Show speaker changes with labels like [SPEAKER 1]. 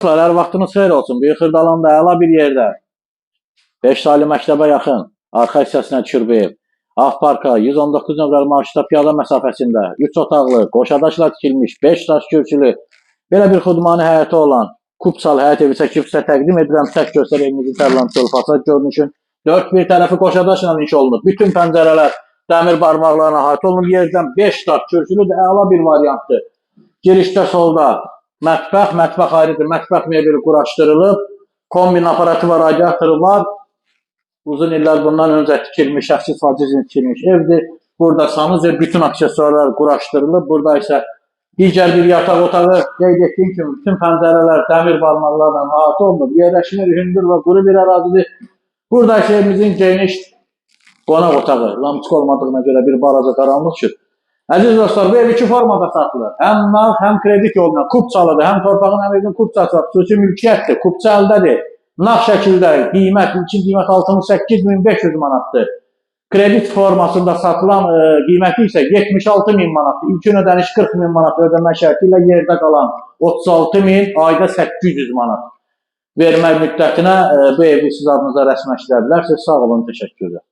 [SPEAKER 1] Hər vaxtınız xeyir olsun. Bir Xırdalanda əla bir yerdə 5 saylı məktəbə yaxın arxa hissəsinə düşür ev. Ağparka 119 nömrəli marşruta piyada məsafəsində 3 otaqlı, qoşadaşla tikilmiş 5 daş kürsülü belə bir xudmani həyəti olan Kupsal həyət evi çəkib sizə təqdim edirəm. Tək göstər evimizin tərlantılı fasad görünüşün. Dörd bir tərəfi qoşadaşla inşa olunub. Bütün pəncərələr dəmir barmaqlarına ait olunub. Yerdən 5 daş kürsülü də əla bir variantdır. Girişdə solda mətbəx ayrıdır. Mətbəx mebeli quraşdırılıb. Kombin aparatı var, radiatoru var. Uzun illər bundan öncə tikilmiş, şəxsi istifadə üçün tikilmiş evdir. Burada sanızca bütün aksesuarlar quraşdırılıb. Burada isə digər bir yataq otağı, qeyd etdiyim kimi bütün pəncərələr dəmir barmaqlarla əhatə olunub. Yerləşmə hündür və quru bir ərazidir. Burada isə evimizin geniş qonaq otağı, lamçıq olmadığına görə bir balaca qaranlıq düşür. Əziz dostlar, bu ev iki formada satılır. Həm nağd, həm kredit yoluna Kupçalıdır, həm torpağın həm evin Kupçası var. Xüsusi mülkiyyətdir, Kupça əldədir. Nağd şəkildə qiymət, ilkin qiymət 68.500 manatdır. Kredit formasında satılan qiyməti isə 76.000 manatdır. İlkin ödəniş 40.000 manat ödəmə şərti ilə yerdə qalan 36.000, ayda 800 manat vermək müddətinə bu evi siz adınıza rəsmiləşdirə bilərsiniz. Sağ olun, təşəkkürlər.